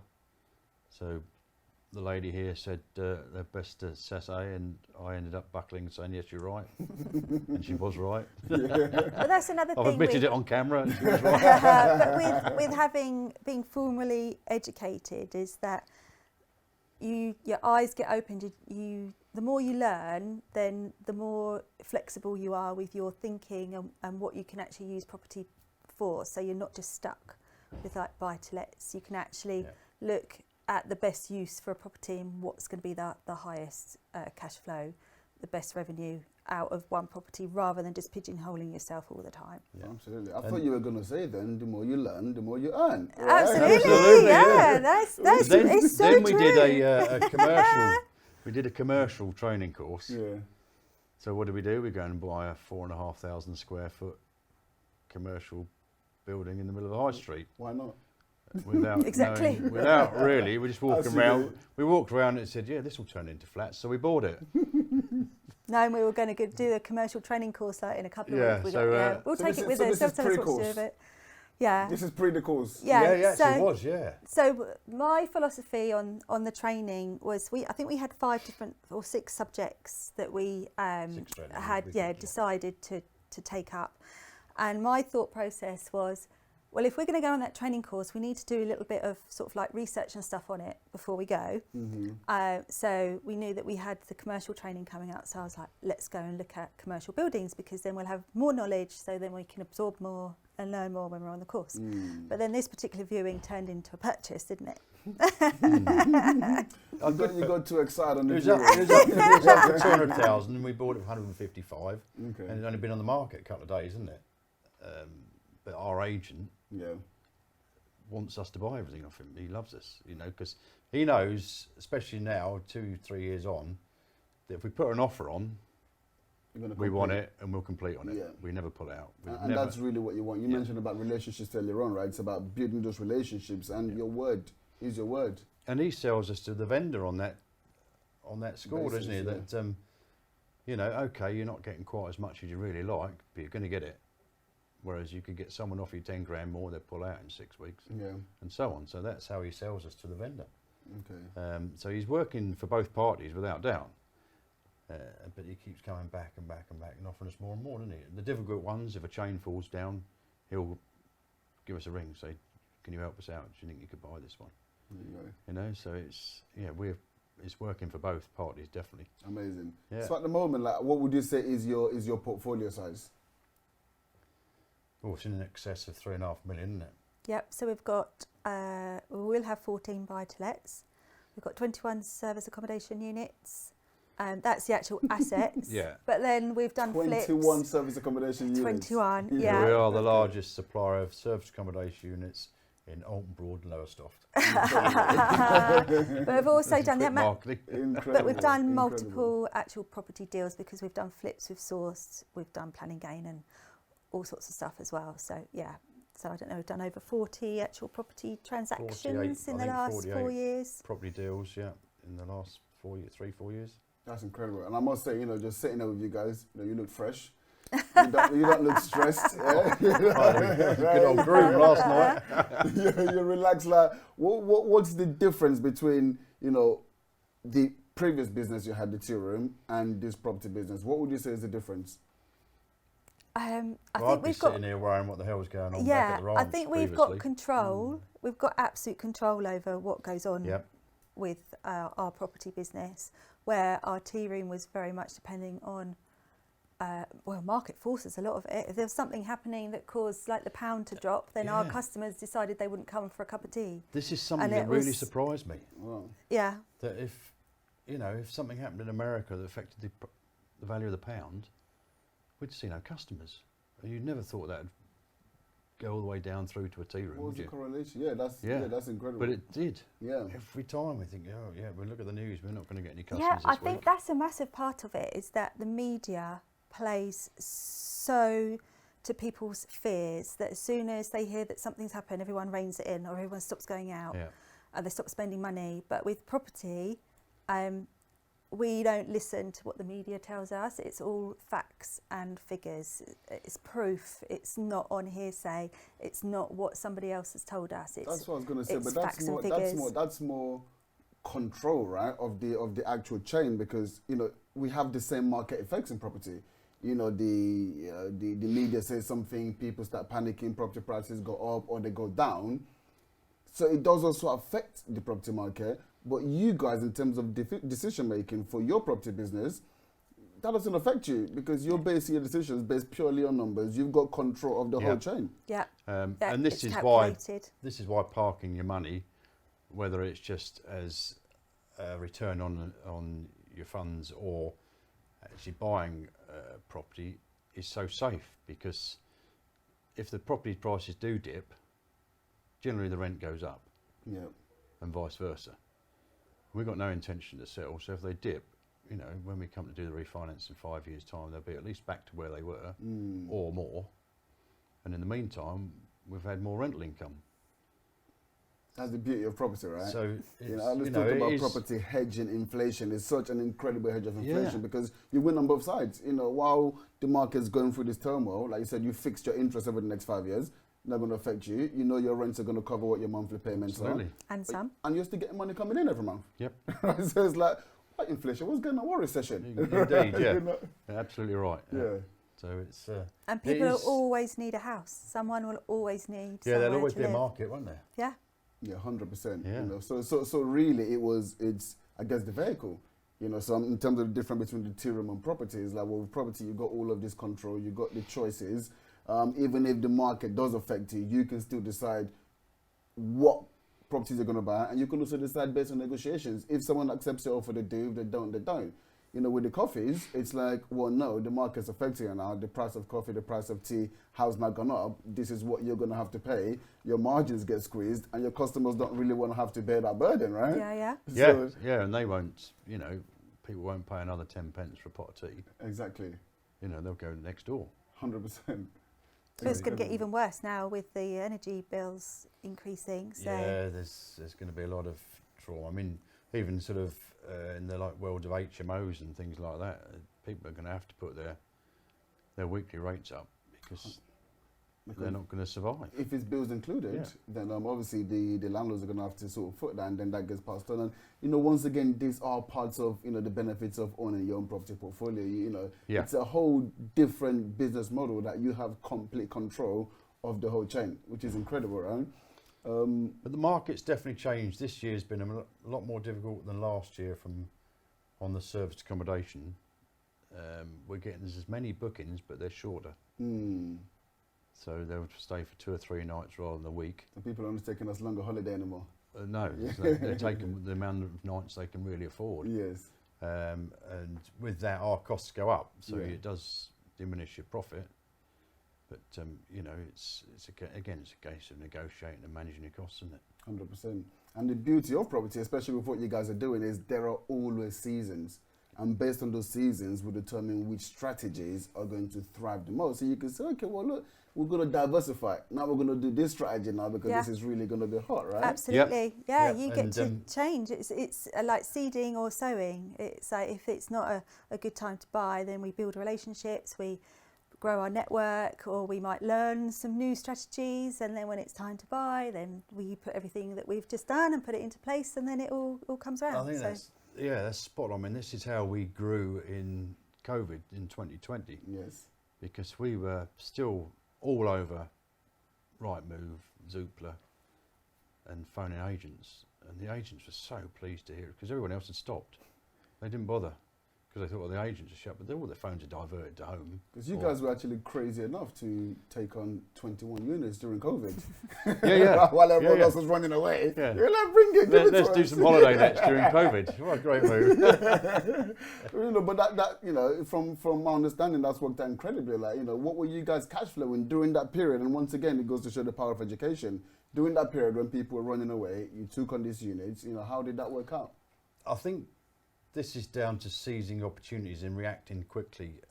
So the lady here said they're best to Sassay, and I ended up buckling and saying, yes, you're right. And she was right. But that's another I've thing. admitted it on camera, and she was right. But with being formally educated, is that your eyes get opened. The more you learn, then the more flexible you are with your thinking and what you can actually use property for. So you're not just stuck with like buy-to-lets. You can actually look at the best use for a property and what's going to be the highest cash flow, the best revenue out of one property, rather than just pigeonholing yourself all the time. Yeah. Absolutely. I thought you were going to say then, the more you learn, the more you earn. Right? Absolutely, yeah. That's it's so then true. we did a commercial. We did a commercial training course. Yeah. So what did we do? We go and buy a 4,500 square foot commercial building in the middle of the high street. Why not? Without Exactly. knowing, without really, we just walking Absolutely. around. We walked around and said, "Yeah, this will turn into flats." So we bought it. No, and we were going to do a commercial training course in a couple of weeks. We'll So take this it is- with so us. this They'll is tell us what to pre-course? do with it. Yeah. This is pre the course. Yeah, so, it was. Yeah. So my philosophy on the training was I think we had 5 different or 6 subjects that we 6 training had we did, decided to take up, and my thought process was, well, if we're going to go on that training course, we need to do a little bit of sort of like research and stuff on it before we go. So we knew that we had the commercial training coming out, so I was like, let's go and look at commercial buildings, because then we'll have more knowledge, so then we can absorb more and learn more when we're on the course. But then this particular viewing turned into a purchase, didn't it? You got too excited on the It was up for 200,000, and we bought it for 155. Okay. And it's only been on the market a couple of days, isn't it? But our agent wants us to buy everything off him. He loves us, because he knows, especially now, 2-3 years on, that if we put an offer on, we want it and we'll complete on it. Yeah. We never pull out. And that's really what you want. You mentioned about relationships earlier on, right? It's about building those relationships, and your word is your word. And he sells us to the vendor on that score, Basis, doesn't he? That okay, you're not getting quite as much as you really like, but you're going to get it. Whereas you could get someone off you 10 grand more, they'll pull out in 6 weeks, and so on. So that's how he sells us to the vendor. Okay. So he's working for both parties without doubt, but he keeps coming back and back and back and offering us more and more, doesn't he? The difficult ones, if a chain falls down, he'll give us a ring, say, "Can you help us out? Do you think you could buy this one?" There you go. So it's working for both parties, definitely. Amazing. Yeah. So at the moment, like, what would you say is your portfolio size? Oh, it's in excess of 3.5 million, isn't it? Yep. So we've got we'll have 14 buy-to-lets. We've got 21 service accommodation units. That's the actual assets. Yeah. But then we've done 21 flips. service accommodation units. 21. Yeah. Yeah. We are the largest supplier of service accommodation units in Alton Broad and Lowestoft. But we've also done Quick marketing. Incredible. But we've done incredible. multiple actual property deals, because we've done flips, we've sourced, we've done planning gain and all sorts of stuff as well. So yeah, so I don't know, we've done over 40 actual property transactions in the last 4 years. Property deals, yeah, in the last 3-4 years. That's incredible. And I must say, just sitting there with you guys, you look fresh. You don't look stressed. Yeah? Good old groom last night. You're relaxed. Like, what's the difference between, the previous business you had, the tea room, and this property business? What would you say is the difference? I I'd think be we've got sitting here worrying what the hell's going on back at the ranch I think we've previously. got control. We've got absolute control over what goes on Yep. with our property business, where our tea room was very much depending on market forces, a lot of it. If there was something happening that caused like the pound to drop, then our customers decided they wouldn't come for a cup of tea. This is something that really surprised me. Wow. Yeah. That if something happened in America that affected the value of the pound, we'd see no customers. You'd never thought that'd go all the way down through to a tea room, What was would the you? correlation? Yeah, that's incredible. But it did. Yeah. Every time we think, oh yeah, we look at the news, we're not going to get any Yeah, customers I this think week. that's a massive part of it, is that the media plays so to people's fears that as soon as they hear that something's happened, everyone reins it in or everyone stops going out and they stop spending money. But with property, we don't listen to what the media tells us. It's all facts and figures. It's proof. It's not on hearsay. It's not what somebody else has told us. That's what I was going to say, but facts and figures. that's more control, right, of the actual chain, because we have the same market effects in property. The media says something, people start panicking, property prices go up or they go down. So it does also affect the property market. But you guys, in terms of decision making for your property business, that doesn't affect you because you're basing your decisions based purely on numbers. You've got control of the whole chain. Yeah. And this is why parking your money, whether it's just as a return on your funds or actually buying property, is so safe, because if the property prices do dip, generally the rent goes up, and vice versa. We've got no intention to sell, so if they dip, when we come to do the refinance in 5 years' time, they'll be at least back to where they were, or more. And in the meantime, we've had more rental income. That's the beauty of property, right? So let's talk about property hedging inflation. It's such an incredible hedge of inflation because you win on both sides. While the market's going through this turmoil, like you said, you fixed your interest over the next 5 years. Not going to affect you. Your rents are going to cover what your monthly payments are. And some. And you're still getting money coming in every month. Yep. So it's like, what inflation? What's going on? What recession? Indeed, yeah. Absolutely right. Yeah. So it's... and people will always need a house. Someone will always need there'll always be live. a market, won't there? Yeah. Yeah, 100%. Yeah. So really it's I guess the vehicle. So in terms of the difference between the tea room and property, is like, well, with property you got all of this control, you got the choices. Even if the market does affect you, you can still decide what properties you're going to buy, and you can also decide based on negotiations. If someone accepts your offer, they do. If they don't, they don't. With the coffees, it's like, well, no, the market's affecting you now. The price of coffee, the price of tea has not gone up. This is what you're going to have to pay. Your margins get squeezed, and your customers don't really want to have to bear that burden, right? Yeah. And they won't, people won't pay another 10 pence for a pot of tea. Exactly. They'll go next door. 100%. So it's going to get even worse now with the energy bills increasing. So yeah, there's going to be a lot of trauma. I mean, even sort of in the world of HMOs and things like that, people are going to have to put their weekly rates up because they're not going to survive. If it's bills included, then obviously the landlords are going to have to sort of foot that, and then that gets passed on. And once again, these are parts of the benefits of owning your own property portfolio. It's a whole different business model that you have complete control of the whole chain, which is incredible, right? But the market's definitely changed. This year's been a lot more difficult than last year on the serviced accommodation. We're getting as many bookings, but they're shorter. So they'll stay for 2 or 3 nights rather than a week. So people aren't taking us longer holiday anymore. No, they're taking the amount of nights they can really afford. Yes. And with that, our costs go up, so it does diminish your profit. But it's a case of negotiating and managing your costs, isn't it? 100%. And the beauty of property, especially with what you guys are doing, is there are always seasons. And based on those seasons, we determine which strategies are going to thrive the most. So you can say, okay, well, look, we're going to diversify. Now we're going to do this strategy now because this is really going to be hot, right? Absolutely. You get to change. It's like seeding or sowing. It's like if it's not a good time to buy, then we build relationships, we grow our network, or we might learn some new strategies. And then when it's time to buy, then we put everything that we've just done and put it into place, and then it all comes around. Oh, I think that's spot on. I mean, this is how we grew in COVID in 2020. Yes. Because we were still all over Rightmove, Zoopla, and phoning agents. And the agents were so pleased to hear it because everyone else had stopped. They didn't bother because they thought, well, the agents are shut, but all their phones are diverted to home. Because you guys were actually crazy enough to take on 21 units during COVID. Yeah. While everyone else was running away. Yeah. You're like, bring it, give it Let's to do us. some holiday lets during COVID. What a great move. But that from my understanding, that's worked out incredibly. Like, what were you guys cash flowing during that period? And once again, it goes to show the power of education. During that period when people were running away, you took on these units. How did that work out? I think this is down to seizing opportunities and reacting quickly,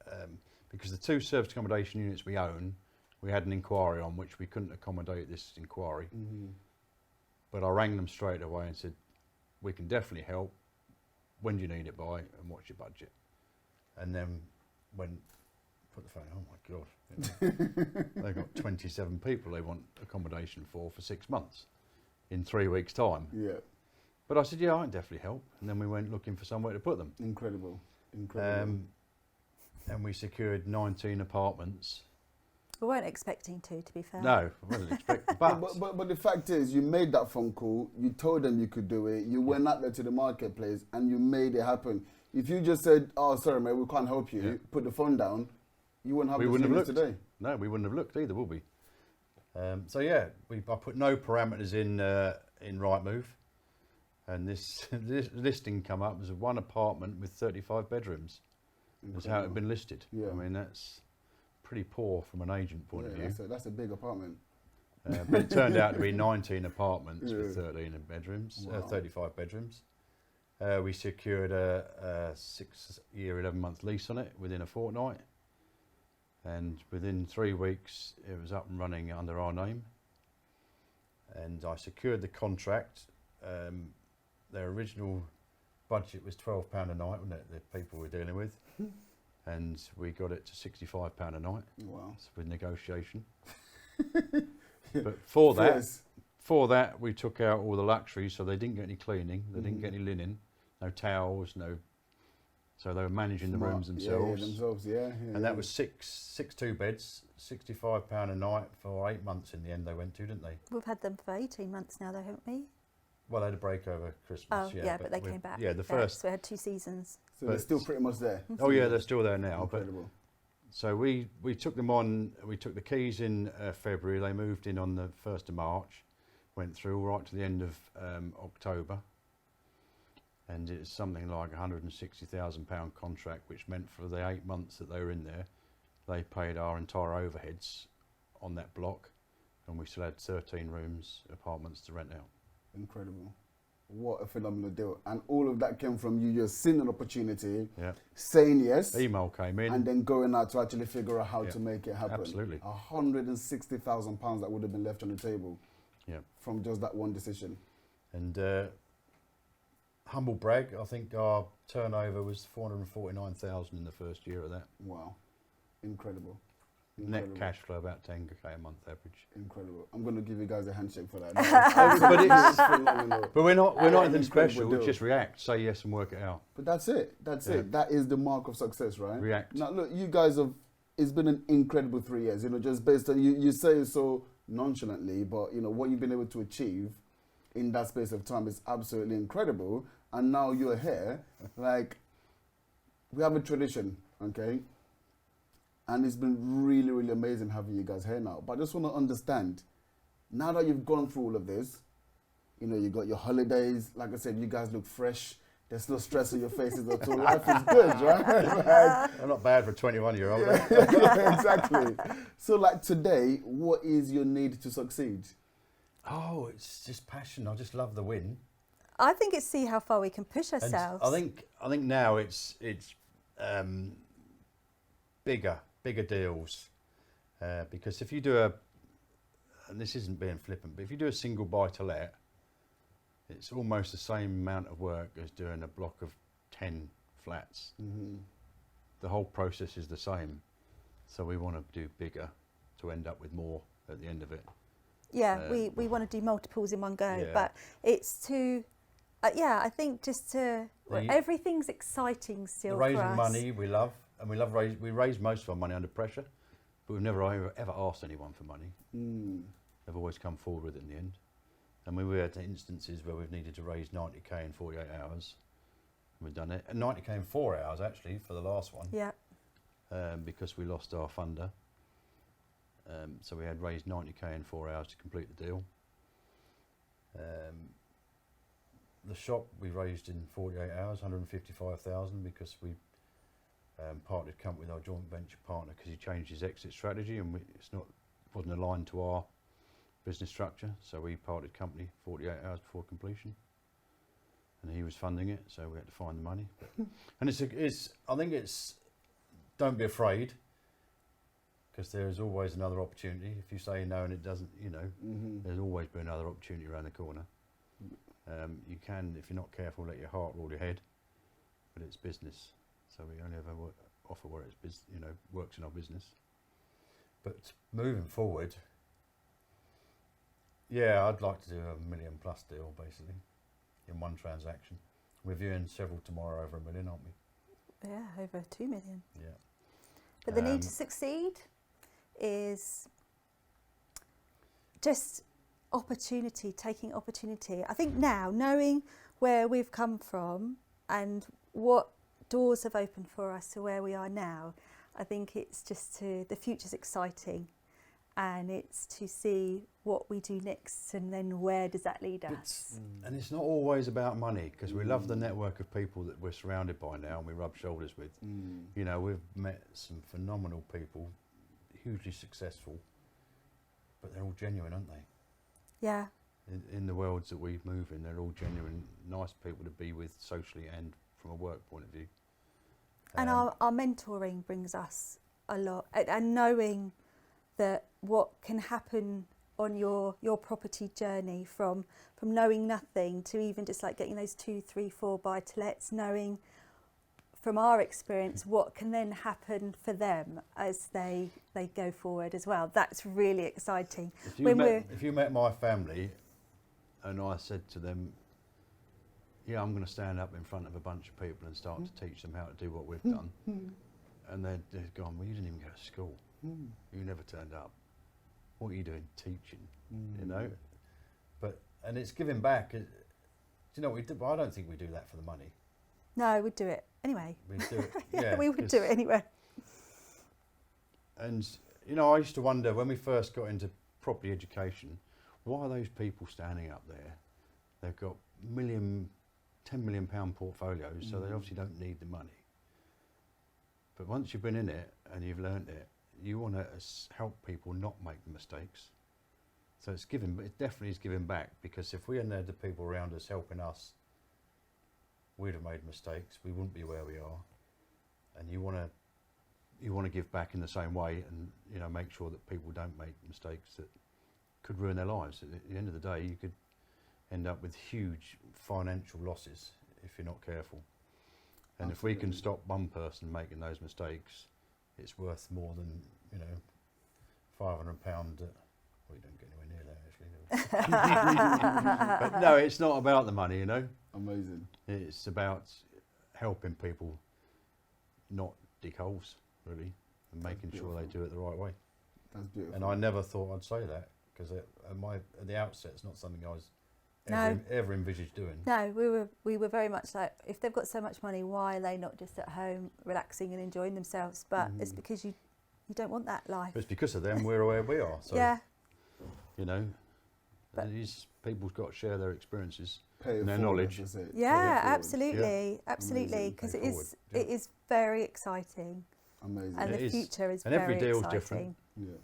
because the 2 service accommodation units we own, we had an inquiry on which we couldn't accommodate this inquiry. Mm-hmm. But I rang them straight away and said, we can definitely help. When do you need it by and what's your budget? And then put the phone, oh my God. They've got 27 people they want accommodation for 6 months in 3 weeks' time. Yeah. But I said, yeah, I can definitely help. And then we went looking for somewhere to put them. Incredible. And we secured 19 apartments. We weren't expecting to be fair. No, I wasn't expecting. But the fact is, you made that phone call, you told them you could do it, you went out there to the marketplace and you made it happen. If you just said, oh, sorry, mate, we can't help you, put the phone down, you wouldn't have this units today. No, we wouldn't have looked either, would we? I put no parameters in Rightmove. And this listing come up as 1 apartment with 35 bedrooms. That's how it had been listed. Yeah. I mean, that's pretty poor from an agent point of view. That's a big apartment. But it turned out to be 19 apartments with 13 bedrooms, 35 bedrooms. We secured a 6-year, 11-month lease on it within a fortnight. And within 3 weeks, it was up and running under our name. And I secured the contract. Their original budget was £12 a night, wasn't it, the people we're dealing with? And we got it to £65 a night. Wow. With negotiation. But for that, we took out all the luxuries, so they didn't get any cleaning, they didn't get any linen, no towels, so they were managing the rooms themselves. And that was six 2-beds, £65 a night for 8 months in the end they went to, didn't they? We've had them for 18 months now though, haven't we? Well, they had a break over Christmas. Oh, yeah, but they came back. Yeah, the first. So we had 2 seasons. So they're still pretty much there. Oh yeah, they're still there now. Incredible. So we took them on. We took the keys in February. They moved in on the 1st of March. Went through right to the end of October. And it's something like £160,000 contract, which meant for the 8 months that they were in there, they paid our entire overheads on that block, and we still had 13 apartments to rent out. Incredible. What a phenomenal deal. And all of that came from you just seeing an opportunity, saying yes. Email came in. And then going out to actually figure out how to make it happen. Absolutely. £160,000 that would have been left on the table from just that one decision. And humble brag, I think our turnover was 449,000 in the first year of that. Wow. Incredible. Net cash flow about 10k a month average. Incredible. I'm going to give you guys a handshake for that. But we're not anything special. We just react, say yes, and work it out. But that's it. It. That is the mark of success, right? React. Now look, you guys have. It's been an incredible 3 years. Just based on you say it so nonchalantly, but what you've been able to achieve in that space of time is absolutely incredible. And now you're here. Like, we have a tradition, okay? And it's been really, really amazing having you guys here now. But I just want to understand, now that you've gone through all of this, you got your holidays. Like I said, you guys look fresh. There's no stress on your faces at all. Life is good, right? I'm not bad for a 21-year-old. Yeah, exactly. So, like today, what is your need to succeed? Oh, it's just passion. I just love the win. I think it's see how far we can push ourselves. And I think now it's bigger deals, because if you do and this isn't being flippant, but if you do a single buy to let, it's almost the same amount of work as doing a block of 10 flats. Mm-hmm. The whole process is the same, so we want to do bigger to end up with more at the end of it. Yeah, we want to do multiples in one go, but it's to, I think just to, everything's exciting still for us. Raising money we love, and we raise most of our money under pressure, but we've never ever asked anyone for money. They've always come forward with it in the end. And we've had instances where we've needed to raise 90k in 48 hours. We've done it. And 90k in 4 hours, actually, for the last one. Yeah. Because we lost our funder. So we had raised 90k in 4 hours to complete the deal. The shop we raised in 48 hours, 155,000, because we parted company with our joint venture partner because he changed his exit strategy and wasn't aligned to our business structure. So we parted company 48 hours before completion, and he was funding it, so we had to find the money. And I think it's don't be afraid, because there is always another opportunity. If you say no and it doesn't, there's always been another opportunity around the corner. You can, if you're not careful, let your heart rule your head, but it's business. So we only ever offer where it's works in our business. But moving forward, yeah, I'd like to do a $1 million+ deal, basically, in one transaction. We're viewing several tomorrow over $1 million, aren't we? Yeah, over 2 million. Yeah. But the need to succeed is just taking opportunity. I think now, knowing where we've come from and what doors have opened for us to where we are now, I think it's just the future's exciting, and it's to see what we do next and then where does that lead us. And it's not always about money, because we love the network of people that we're surrounded by now and we rub shoulders with. We've met some phenomenal people, hugely successful, but they're all genuine, aren't they? Yeah. In the worlds that we move in, they're all genuine, nice people to be with socially and from a work point of view. And our mentoring brings us a lot, and knowing that what can happen on your property journey from knowing nothing to even just like getting those 2, 3, 4 buy-to-lets, knowing from our experience what can then happen for them as they go forward as well. That's really exciting. If you met my family and I said to them, yeah, I'm going to stand up in front of a bunch of people and start to teach them how to do what we've done, and they'd gone, well, you didn't even go to school. You never turned up. What are you doing teaching? And it's giving back. Do you know what we do? I don't think we do that for the money. No, we'd do it anyway. We'd do it. Yeah, we would do it anyway. And I used to wonder when we first got into property education, why are those people standing up there? They've got £10 million portfolios, so they obviously don't need the money. But once you've been in it and you've learned it, you want to help people not make mistakes. So it definitely is giving back, because if we hadn't had the people around us helping us, we'd have made mistakes. We wouldn't be where we are. And you want to give back in the same way, and make sure that people don't make mistakes that could ruin their lives. At the end of the day, you could end up with huge financial losses if you're not careful. And if we can stop one person making those mistakes, it's worth more than £500. Well, you don't get anywhere near that, actually. But no, it's not about the money, Amazing. It's about helping people not dig holes, really, and making sure they do it the right way. That's beautiful. And I never thought I'd say that, because at the outset, it's not something I was ever envisaged doing. No, we were very much like, if they've got so much money, why are they not just at home relaxing and enjoying themselves? But it's because you don't want that life. But it's because of them we're where we are. So, yeah. But these people's got to share their experiences and their knowledge. Yeah, absolutely, because it is very exciting. Amazing. And the future is and very every deal's exciting. Different. Yeah.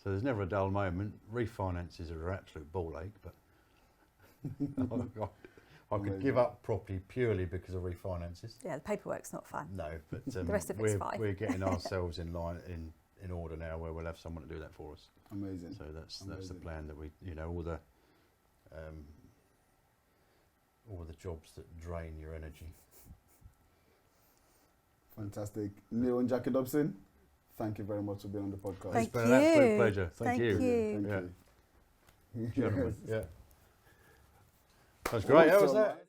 So there's never a dull moment. Refinances are an absolute ball ache, but I could give up property purely because of refinances. Yeah, the paperwork's not fun. No, but the rest of it's fine. We're getting ourselves in line in order now, where we'll have someone to do that for us. Amazing. So that's the plan, that we all the jobs that drain your energy. Fantastic. Neil and Jacqui Dobson, thank you very much for being on the podcast. Thank It's been an absolute pleasure. Thank you. you. Thank you. Gentlemen. Yeah. That's great. How was that?